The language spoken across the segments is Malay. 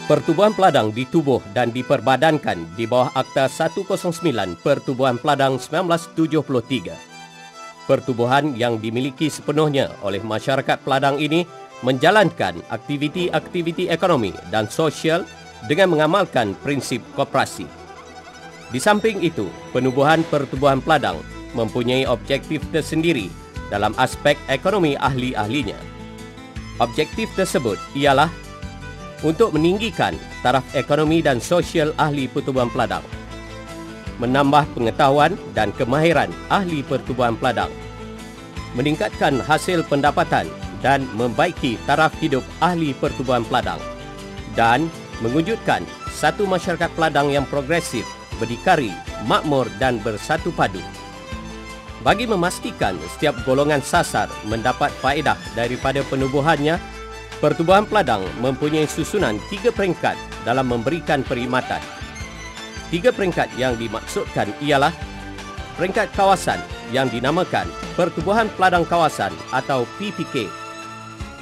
Pertubuhan Peladang ditubuh dan diperbadankan di bawah Akta 109 Pertubuhan Peladang 1973. Pertubuhan yang dimiliki sepenuhnya oleh masyarakat Peladang ini menjalankan aktiviti-aktiviti ekonomi dan sosial dengan mengamalkan prinsip koperasi. Di samping itu, penubuhan Pertubuhan Peladang mempunyai objektif tersendiri dalam aspek ekonomi ahli-ahlinya. Objektif tersebut ialah untuk meninggikan taraf ekonomi dan sosial ahli Pertubuhan Peladang, menambah pengetahuan dan kemahiran ahli Pertubuhan Peladang, meningkatkan hasil pendapatan dan membaiki taraf hidup ahli Pertubuhan Peladang, dan mewujudkan satu masyarakat Peladang yang progresif, berdikari, makmur dan bersatu padu. Bagi memastikan setiap golongan sasar mendapat faedah daripada penubuhannya, Pertubuhan Peladang mempunyai susunan 3 peringkat dalam memberikan perkhidmatan. 3 peringkat yang dimaksudkan ialah peringkat kawasan yang dinamakan Pertubuhan Peladang Kawasan atau PPK,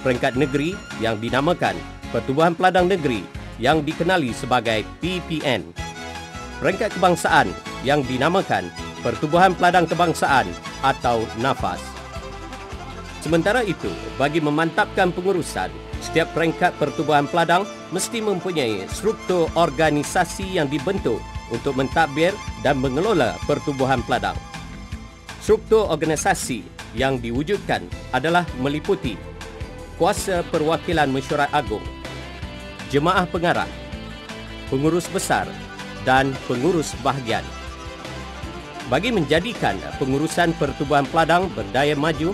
peringkat negeri yang dinamakan Pertubuhan Peladang Negeri yang dikenali sebagai PPN, peringkat kebangsaan yang dinamakan Pertubuhan Peladang Kebangsaan atau NAFAS. Sementara itu, bagi memantapkan pengurusan, setiap peringkat Pertubuhan Peladang mesti mempunyai struktur organisasi yang dibentuk untuk mentadbir dan mengelola Pertubuhan Peladang. Struktur organisasi yang diwujudkan adalah meliputi Kuasa Perwakilan Mesyuarat Agung, Jemaah Pengarah, Pengurus Besar dan Pengurus Bahagian. Bagi menjadikan pengurusan Pertubuhan Peladang berdaya maju,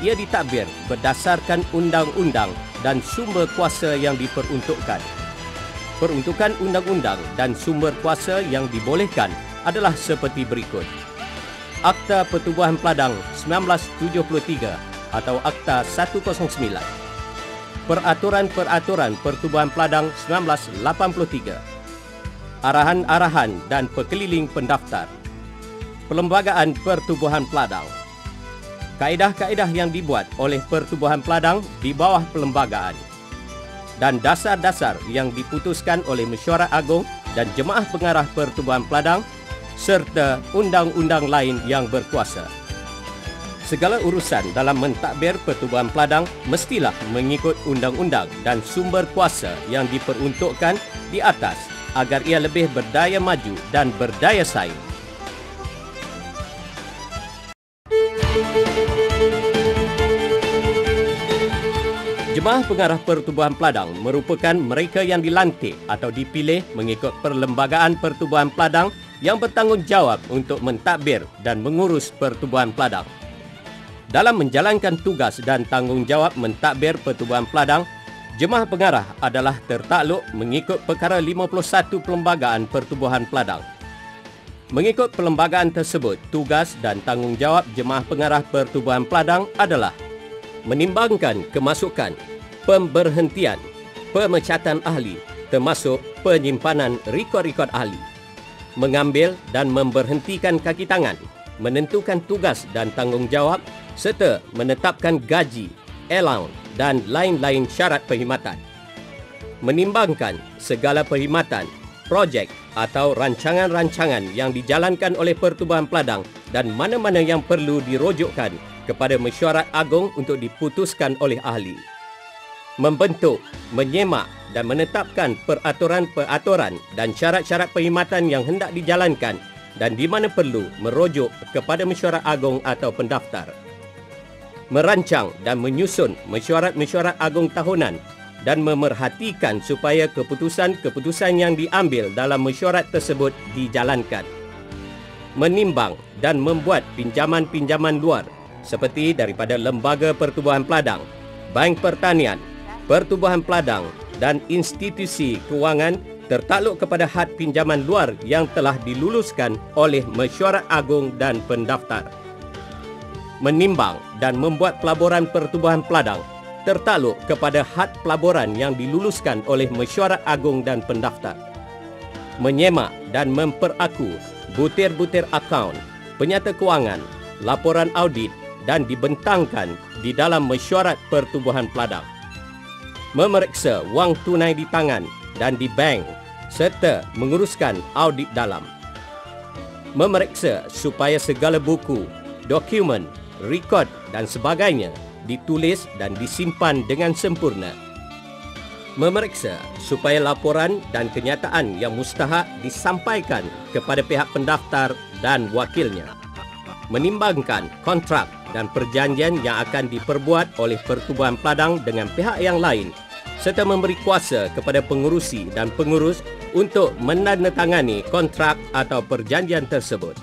ia ditadbir berdasarkan undang-undang dan sumber kuasa yang diperuntukkan. Peruntukan undang-undang dan sumber kuasa yang dibolehkan adalah seperti berikut. Akta Pertubuhan Peladang 1973 atau Akta 109. Peraturan-peraturan Pertubuhan Peladang 1983. Arahan-arahan dan perkeliling pendaftar. Perlembagaan Pertubuhan Peladang. Kaedah-kaedah yang dibuat oleh Pertubuhan Peladang di bawah perlembagaan, dan dasar-dasar yang diputuskan oleh Mesyuarat Agung dan Jemaah Pengarah Pertubuhan Peladang serta undang-undang lain yang berkuasa. Segala urusan dalam mentadbir Pertubuhan Peladang mestilah mengikut undang-undang dan sumber kuasa yang diperuntukkan di atas agar ia lebih berdaya maju dan berdaya saing. Jemaah Pengarah Pertubuhan Peladang merupakan mereka yang dilantik atau dipilih mengikut Perlembagaan Pertubuhan Peladang yang bertanggungjawab untuk mentadbir dan mengurus Pertubuhan Peladang. Dalam menjalankan tugas dan tanggungjawab mentadbir Pertubuhan Peladang, Jemaah Pengarah adalah tertakluk mengikut Perkara 51 Perlembagaan Pertubuhan Peladang. Mengikut perlembagaan tersebut, tugas dan tanggungjawab Jemaah Pengarah Pertubuhan Peladang adalah menimbangkan kemasukan, pemberhentian, pemecatan ahli, termasuk penyimpanan rekod-rekod ahli, mengambil dan memberhentikan kaki tangan, menentukan tugas dan tanggungjawab, serta menetapkan gaji, allowance dan lain-lain syarat perkhidmatan. Menimbangkan segala perkhidmatan, projek atau rancangan-rancangan yang dijalankan oleh Pertubuhan Peladang dan mana-mana yang perlu dirujukkan kepada Mesyuarat Agung untuk diputuskan oleh ahli. Membentuk, menyemak dan menetapkan peraturan-peraturan dan syarat-syarat perkhidmatan yang hendak dijalankan dan di mana perlu merujuk kepada Mesyuarat Agung atau pendaftar. Merancang dan menyusun mesyuarat-mesyuarat agung tahunan dan memerhatikan supaya keputusan-keputusan yang diambil dalam mesyuarat tersebut dijalankan. Menimbang dan membuat pinjaman-pinjaman luar seperti daripada Lembaga Pertubuhan Peladang, Bank Pertanian, Pertubuhan Peladang dan institusi kewangan tertakluk kepada had pinjaman luar yang telah diluluskan oleh Mesyuarat Agung dan pendaftar. Menimbang dan membuat pelaburan Pertubuhan Peladang tertakluk kepada had pelaburan yang diluluskan oleh Mesyuarat Agung dan pendaftar. Menyemak dan memperaku butir-butir akaun, penyata kewangan, laporan audit dan dibentangkan di dalam Mesyuarat Pertubuhan Peladang. Memeriksa wang tunai di tangan dan di bank serta menguruskan audit dalam. Memeriksa supaya segala buku, dokumen, rekod dan sebagainya ditulis dan disimpan dengan sempurna. Memeriksa supaya laporan dan kenyataan yang mustahak disampaikan kepada pihak pendaftar dan wakilnya. Menimbangkan kontrak dan perjanjian yang akan diperbuat oleh Pertubuhan Peladang dengan pihak yang lain serta memberi kuasa kepada pengurusi dan pengurus untuk menandatangani kontrak atau perjanjian tersebut.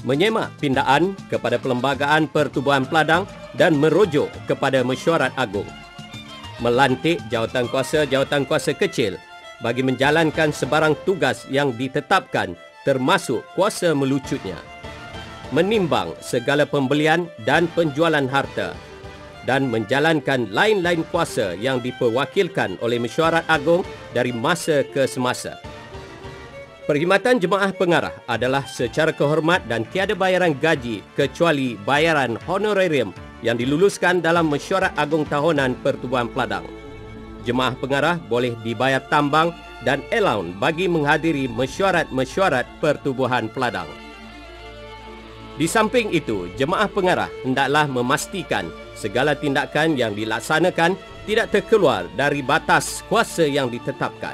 Menyemak pindaan kepada Perlembagaan Pertubuhan Peladang dan merujuk kepada Mesyuarat Agung. Melantik jawatan kuasa kecil bagi menjalankan sebarang tugas yang ditetapkan termasuk kuasa melucutnya. Menimbang segala pembelian dan penjualan harta dan menjalankan lain-lain kuasa yang diperwakilkan oleh Mesyuarat Agung dari masa ke semasa. Perkhidmatan jemaah pengarah adalah secara kehormat dan tiada bayaran gaji kecuali bayaran honorarium yang diluluskan dalam Mesyuarat Agung Tahunan Pertubuhan Peladang. Jemaah pengarah boleh dibayar tambang dan allowance bagi menghadiri mesyuarat-mesyuarat Pertubuhan Peladang. Di samping itu, jemaah pengarah hendaklah memastikan segala tindakan yang dilaksanakan tidak terkeluar dari batas kuasa yang ditetapkan.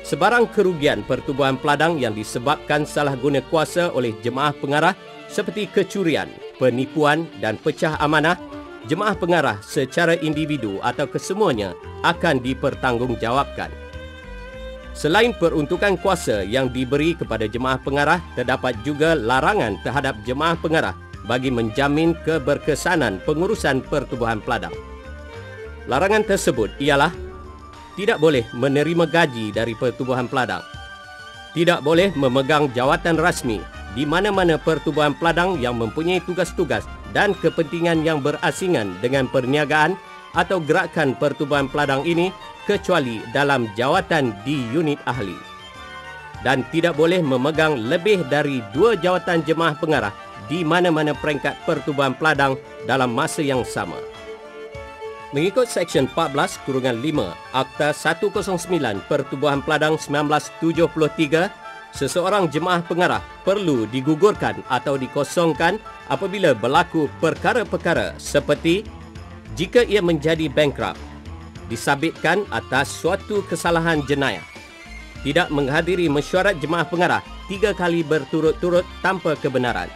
Sebarang kerugian Pertubuhan Peladang yang disebabkan salah guna kuasa oleh jemaah pengarah seperti kecurian, penipuan dan pecah amanah, jemaah pengarah secara individu atau kesemuanya akan dipertanggungjawabkan. Selain peruntukan kuasa yang diberi kepada jemaah pengarah, terdapat juga larangan terhadap jemaah pengarah bagi menjamin keberkesanan pengurusan Pertubuhan Peladang. Larangan tersebut ialah tidak boleh menerima gaji dari Pertubuhan Peladang, tidak boleh memegang jawatan rasmi di mana-mana Pertubuhan Peladang yang mempunyai tugas-tugas dan kepentingan yang berasingan dengan perniagaan atau gerakan Pertubuhan Peladang ini kecuali dalam jawatan di unit ahli. Dan tidak boleh memegang lebih dari 2 jawatan jemaah pengarah di mana-mana peringkat Pertubuhan Peladang dalam masa yang sama. Mengikut Seksyen 14-5 Akta 109 Pertubuhan Peladang 1973, seseorang jemaah pengarah perlu digugurkan atau dikosongkan apabila berlaku perkara-perkara seperti jika ia menjadi bankrupt, disabitkan atas suatu kesalahan jenayah, tidak menghadiri mesyuarat jemaah pengarah 3 kali berturut-turut tanpa kebenaran,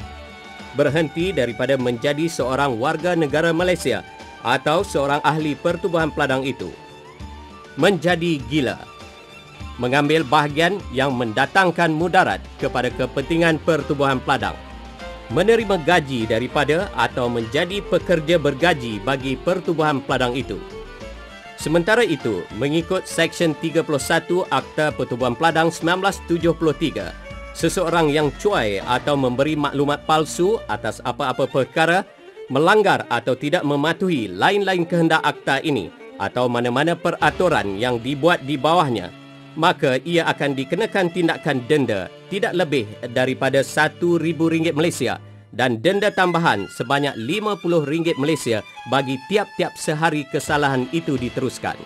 berhenti daripada menjadi seorang warga negara Malaysia atau seorang ahli Pertubuhan Peladang itu, menjadi gila, mengambil bahagian yang mendatangkan mudarat kepada kepentingan Pertubuhan Peladang, menerima gaji daripada atau menjadi pekerja bergaji bagi Pertubuhan Peladang itu. Sementara itu, mengikut Seksyen 31 Akta Pertubuhan Peladang 1973, seseorang yang cuai atau memberi maklumat palsu atas apa-apa perkara, melanggar atau tidak mematuhi lain-lain kehendak akta ini atau mana-mana peraturan yang dibuat di bawahnya, maka ia akan dikenakan tindakan denda tidak lebih daripada RM1,000 Malaysia dan denda tambahan sebanyak RM50 Malaysia bagi tiap-tiap sehari kesalahan itu diteruskan.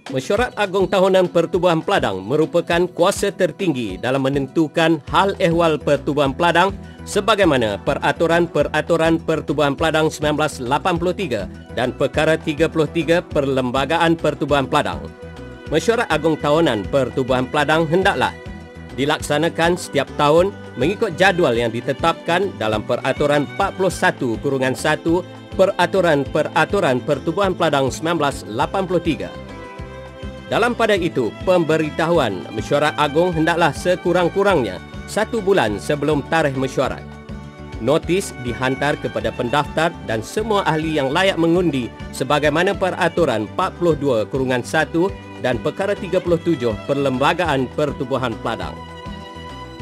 Mesyuarat Agung Tahunan Pertubuhan Peladang merupakan kuasa tertinggi dalam menentukan hal ehwal Pertubuhan Peladang sebagaimana Peraturan-Peraturan Pertubuhan Peladang 1983 dan Perkara 33 Perlembagaan Pertubuhan Peladang. Mesyuarat Agung Tahunan Pertubuhan Peladang hendaklah dilaksanakan setiap tahun mengikut jadual yang ditetapkan dalam Peraturan 41-1 Peraturan-Peraturan Pertubuhan Peladang 1983. Dalam pada itu, pemberitahuan mesyuarat agung hendaklah sekurang-kurangnya 1 bulan sebelum tarikh mesyuarat. Notis dihantar kepada pendaftar dan semua ahli yang layak mengundi sebagaimana Peraturan 42-1 dan Perkara 37 Perlembagaan Pertubuhan Peladang.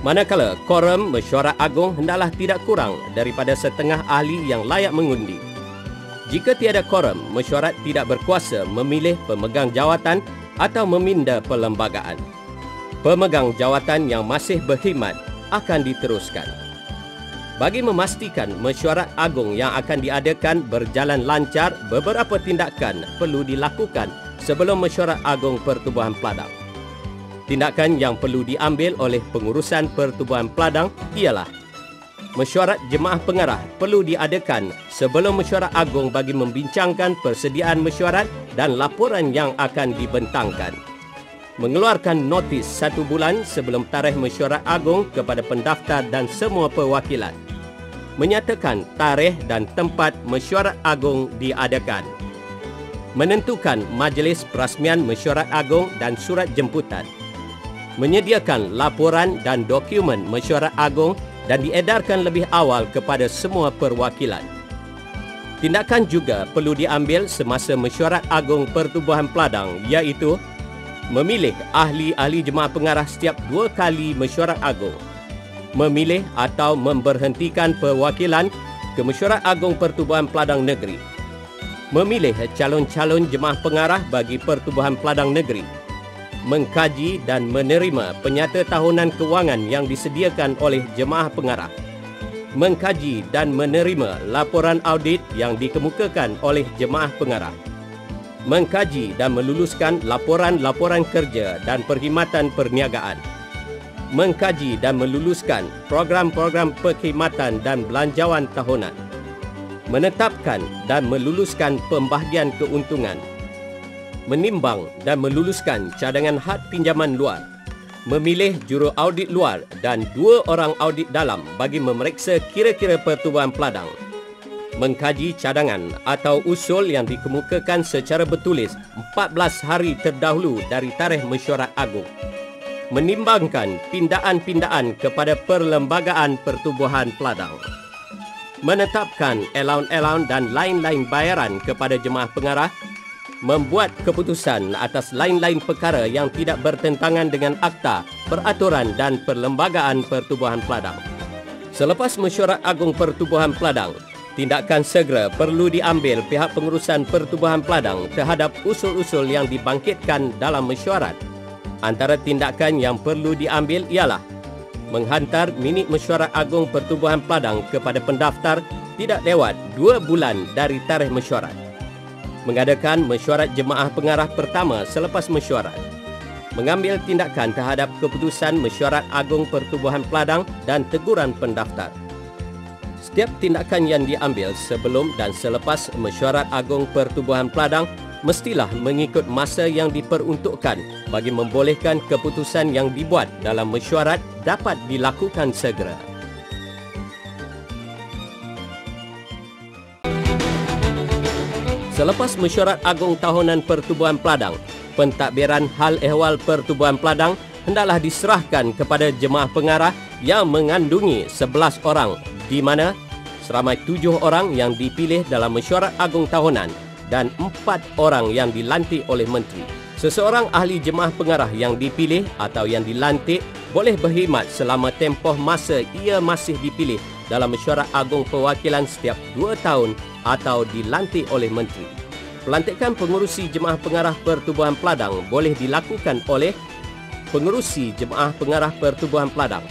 Manakala korum mesyuarat agung hendaklah tidak kurang daripada setengah ahli yang layak mengundi. Jika tiada korum, mesyuarat tidak berkuasa memilih pemegang jawatan atau meminda perlembagaan. Pemegang jawatan yang masih berkhidmat akan diteruskan. Bagi memastikan mesyuarat agung yang akan diadakan berjalan lancar, beberapa tindakan perlu dilakukan sebelum mesyuarat agung Pertubuhan Peladang. Tindakan yang perlu diambil oleh pengurusan Pertubuhan Peladang ialah mesyuarat jemaah pengarah perlu diadakan sebelum mesyuarat agung bagi membincangkan persediaan mesyuarat dan laporan yang akan dibentangkan. Mengeluarkan notis 1 bulan sebelum tarikh mesyuarat agung kepada pendaftar dan semua perwakilan. Menyatakan tarikh dan tempat mesyuarat agung diadakan. Menentukan majlis perasmian mesyuarat agung dan surat jemputan. Menyediakan laporan dan dokumen mesyuarat agung dan diedarkan lebih awal kepada semua perwakilan. Tindakan juga perlu diambil semasa mesyuarat agung Pertubuhan Peladang, iaitu memilih ahli-ahli jemaah pengarah setiap 2 kali mesyuarat agung. Memilih atau memberhentikan perwakilan ke mesyuarat agung Pertubuhan Peladang Negeri. Memilih calon-calon jemaah pengarah bagi Pertubuhan Peladang Negeri. Mengkaji dan menerima penyata tahunan kewangan yang disediakan oleh jemaah pengarah. Mengkaji dan menerima laporan audit yang dikemukakan oleh jemaah pengarah. Mengkaji dan meluluskan laporan-laporan kerja dan perkhidmatan perniagaan. Mengkaji dan meluluskan program-program perkhidmatan dan belanjawan tahunan. Menetapkan dan meluluskan pembahagian keuntungan. Menimbang dan meluluskan cadangan had pinjaman luar. Memilih juru audit luar dan 2 orang audit dalam bagi memeriksa kira-kira Pertubuhan Peladang. Mengkaji cadangan atau usul yang dikemukakan secara bertulis 14 hari terdahulu dari tarikh mesyuarat agung. Menimbangkan pindaan-pindaan kepada Perlembagaan Pertubuhan Peladang. Menetapkan allowance dan lain-lain bayaran kepada jemaah pengarah. Membuat keputusan atas lain-lain perkara yang tidak bertentangan dengan akta, peraturan dan Perlembagaan Pertubuhan Peladang. Selepas mesyuarat agung Pertubuhan Peladang, tindakan segera perlu diambil pihak pengurusan Pertubuhan Peladang terhadap usul-usul yang dibangkitkan dalam mesyuarat. Antara tindakan yang perlu diambil ialah menghantar minit mesyuarat agung Pertubuhan Peladang kepada pendaftar tidak lewat 2 bulan dari tarikh mesyuarat. Mengadakan mesyuarat jemaah pengarah pertama selepas mesyuarat. Mengambil tindakan terhadap keputusan mesyuarat agung Pertubuhan Peladang dan teguran pendaftar. Setiap tindakan yang diambil sebelum dan selepas mesyuarat agung Pertubuhan Peladang mestilah mengikut masa yang diperuntukkan bagi membolehkan keputusan yang dibuat dalam mesyuarat dapat dilakukan segera. Selepas mesyuarat agung tahunan Pertubuhan Peladang, pentadbiran hal ehwal Pertubuhan Peladang hendaklah diserahkan kepada jemaah pengarah yang mengandungi 11 orang, di mana seramai 7 orang yang dipilih dalam mesyuarat agung tahunan dan 4 orang yang dilantik oleh menteri. Seseorang ahli jemaah pengarah yang dipilih atau yang dilantik boleh berkhidmat selama tempoh masa ia masih dipilih dalam mesyuarat agung perwakilan setiap 2 tahun atau dilantik oleh menteri. Pelantikan pengurusi jemaah pengarah Pertubuhan Peladang boleh dilakukan oleh pengurusi jemaah pengarah Pertubuhan Peladang.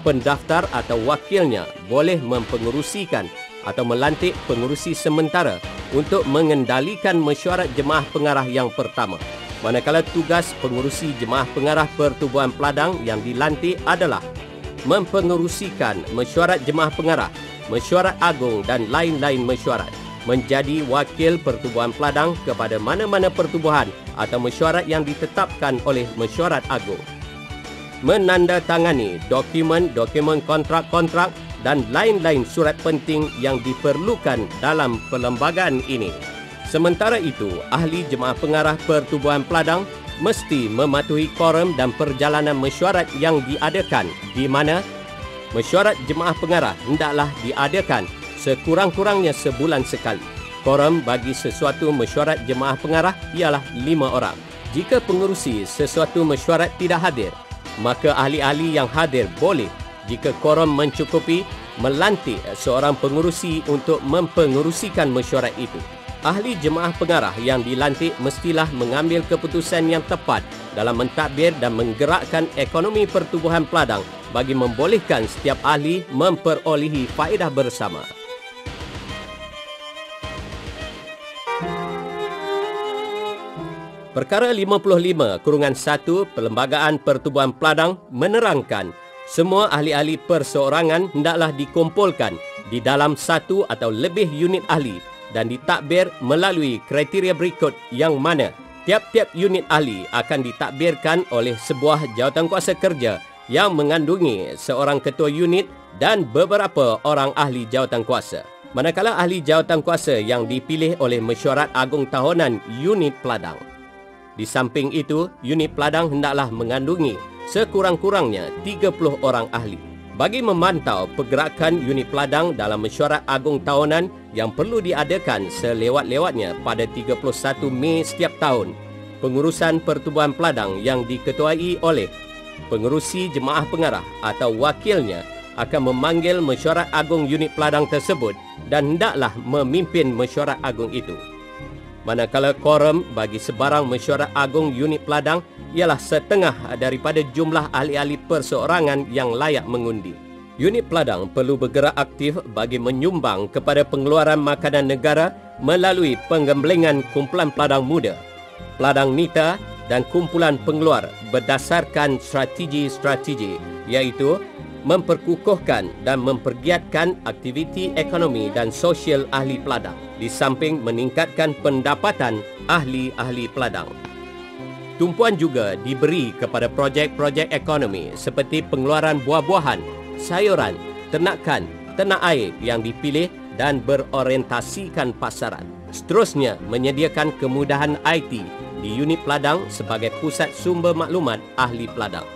Pendaftar atau wakilnya boleh mempengerusikan atau melantik pengurusi sementara untuk mengendalikan mesyuarat jemaah pengarah yang pertama. Manakala tugas pengurusi jemaah pengarah Pertubuhan Peladang yang dilantik adalah mempengerusikan mesyuarat jemaah pengarah, mesyuarat agung dan lain-lain mesyuarat, menjadi wakil Pertubuhan Peladang kepada mana-mana pertubuhan atau mesyuarat yang ditetapkan oleh mesyuarat agung. Menandatangani dokumen-dokumen kontrak-kontrak dan lain-lain surat penting yang diperlukan dalam perlembagaan ini. Sementara itu, ahli jemaah pengarah Pertubuhan Peladang mesti mematuhi korum dan perjalanan mesyuarat yang diadakan, di mana mesyuarat jemaah pengarah hendaklah diadakan sekurang-kurangnya sebulan sekali. Korum bagi sesuatu mesyuarat jemaah pengarah ialah 5 orang. Jika pengerusi sesuatu mesyuarat tidak hadir, maka ahli-ahli yang hadir boleh, jika korum mencukupi, melantik seorang pengerusi untuk mempengerusikan mesyuarat itu. Ahli jemaah pengarah yang dilantik mestilah mengambil keputusan yang tepat dalam mentadbir dan menggerakkan ekonomi pertubuhan Peladang bagi membolehkan setiap ahli memperolehi faedah bersama. Perkara 55/1 Perlembagaan Pertubuhan Peladang menerangkan semua ahli-ahli perseorangan hendaklah dikumpulkan di dalam satu atau lebih unit ahli dan ditadbir melalui kriteria berikut, yang mana tiap-tiap unit ahli akan ditadbirkan oleh sebuah jawatankuasa kerja yang mengandungi seorang ketua unit dan beberapa orang ahli jawatankuasa. Manakala ahli jawatankuasa yang dipilih oleh Mesyuarat Agung Tahunan unit Peladang. Di samping itu, unit Peladang hendaklah mengandungi sekurang-kurangnya 30 orang ahli. Bagi memantau pergerakan unit Peladang dalam Mesyuarat Agung Tahunan yang perlu diadakan selewat-lewatnya pada 31 Mei setiap tahun, pengurusan Pertubuhan Peladang yang diketuai oleh pengerusi jemaah pengarah atau wakilnya akan memanggil Mesyuarat Agung unit Peladang tersebut dan hendaklah memimpin Mesyuarat Agung itu. Manakala korum bagi sebarang Mesyuarat Agung unit Peladang ialah setengah daripada jumlah ahli-ahli perseorangan yang layak mengundi. Unit Peladang perlu bergerak aktif bagi menyumbang kepada pengeluaran makanan negara melalui penggemblengan kumpulan Peladang Muda, Peladang Nita dan kumpulan pengeluar berdasarkan strategi-strategi, iaitu memperkukuhkan dan mempergiatkan aktiviti ekonomi dan sosial ahli Peladang, di samping meningkatkan pendapatan ahli-ahli Peladang. Tumpuan juga diberi kepada projek-projek ekonomi seperti pengeluaran buah-buahan, sayuran, ternakan, ternak air yang dipilih dan berorientasikan pasaran. Seterusnya, menyediakan kemudahan IT di unit Peladang sebagai pusat sumber maklumat ahli Peladang.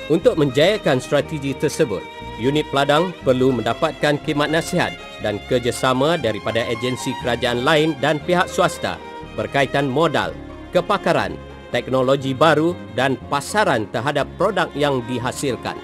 Untuk menjayakan strategi tersebut, unit Peladang perlu mendapatkan khidmat nasihat dan kerjasama daripada agensi kerajaan lain dan pihak swasta berkaitan modal, kepakaran, teknologi baru dan pasaran terhadap produk yang dihasilkan.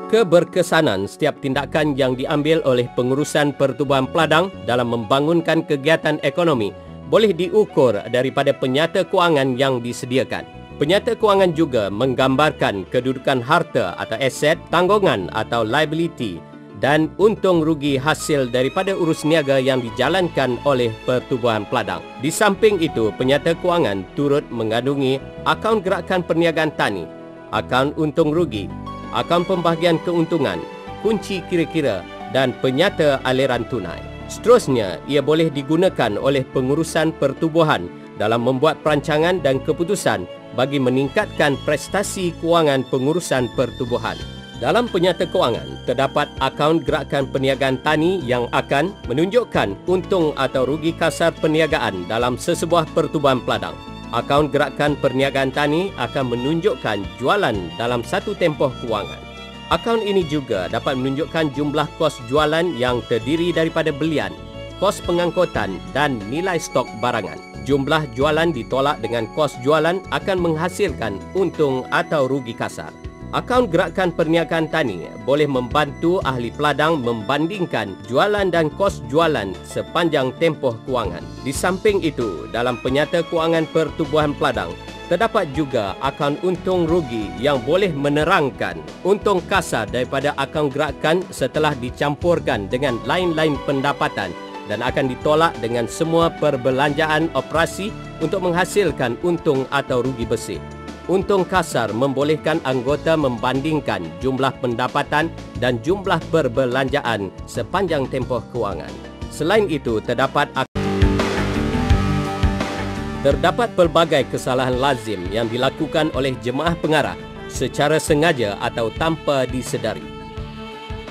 Keberkesanan setiap tindakan yang diambil oleh pengurusan Pertubuhan Peladang dalam membangunkan kegiatan ekonomi boleh diukur daripada penyata kewangan yang disediakan. Penyata kewangan juga menggambarkan kedudukan harta atau aset, tanggungan atau liability dan untung rugi hasil daripada urus niaga yang dijalankan oleh Pertubuhan Peladang. Di samping itu, penyata kewangan turut mengandungi akaun gerakan perniagaan tani, akaun untung rugi, akaun pembahagian keuntungan, kunci kira-kira dan penyata aliran tunai. Seterusnya, ia boleh digunakan oleh pengurusan pertubuhan dalam membuat perancangan dan keputusan bagi meningkatkan prestasi kewangan pengurusan pertubuhan. Dalam penyata kewangan, terdapat akaun gerakan perniagaan tani yang akan menunjukkan untung atau rugi kasar perniagaan dalam sesebuah Pertubuhan Peladang. Akaun gerakan perniagaan tani akan menunjukkan jualan dalam satu tempoh kewangan. Akaun ini juga dapat menunjukkan jumlah kos jualan yang terdiri daripada belian, kos pengangkutan dan nilai stok barangan. Jumlah jualan ditolak dengan kos jualan akan menghasilkan untung atau rugi kasar. Akaun gerakan perniagaan tani boleh membantu ahli Peladang membandingkan jualan dan kos jualan sepanjang tempoh kewangan. Di samping itu, dalam penyata kewangan Pertubuhan Peladang, terdapat juga akaun untung rugi yang boleh menerangkan untung kasar daripada akaun gerakan setelah dicampurkan dengan lain-lain pendapatan dan akan ditolak dengan semua perbelanjaan operasi untuk menghasilkan untung atau rugi bersih. Untung kasar membolehkan anggota membandingkan jumlah pendapatan dan jumlah perbelanjaan sepanjang tempoh kewangan. Selain itu, terdapat pelbagai kesalahan lazim yang dilakukan oleh jemaah pengarah secara sengaja atau tanpa disedari.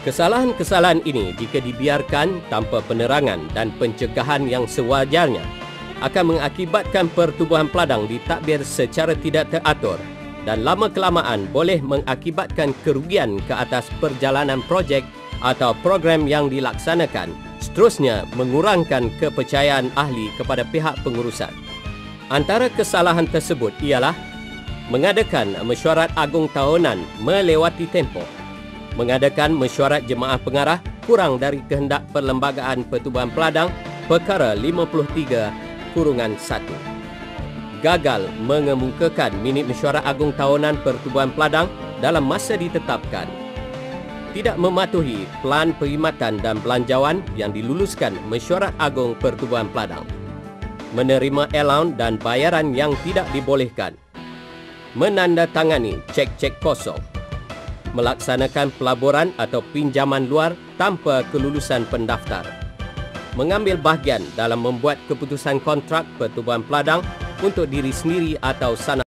Kesalahan-kesalahan ini jika dibiarkan tanpa penerangan dan pencegahan yang sewajarnya akan mengakibatkan Pertubuhan Peladang ditadbir secara tidak teratur dan lama-kelamaan boleh mengakibatkan kerugian ke atas perjalanan projek atau program yang dilaksanakan. Seterusnya, mengurangkan kepercayaan ahli kepada pihak pengurusan. Antara kesalahan tersebut ialah mengadakan mesyuarat agung tahunan melewati tempoh, mengadakan mesyuarat jemaah pengarah kurang dari kehendak Perlembagaan Pertubuhan Peladang Perkara 53-1. Gagal mengemukakan minit mesyuarat agung tahunan Pertubuhan Peladang dalam masa ditetapkan. Tidak mematuhi pelan perkhidmatan dan belanjawan yang diluluskan Mesyuarat Agung Pertubuhan Peladang. Menerima allowance dan bayaran yang tidak dibolehkan. Menandatangani cek-cek kosong. Melaksanakan pelaburan atau pinjaman luar tanpa kelulusan pendaftar. Mengambil bahagian dalam membuat keputusan kontrak Pertubuhan Peladang untuk diri sendiri atau sana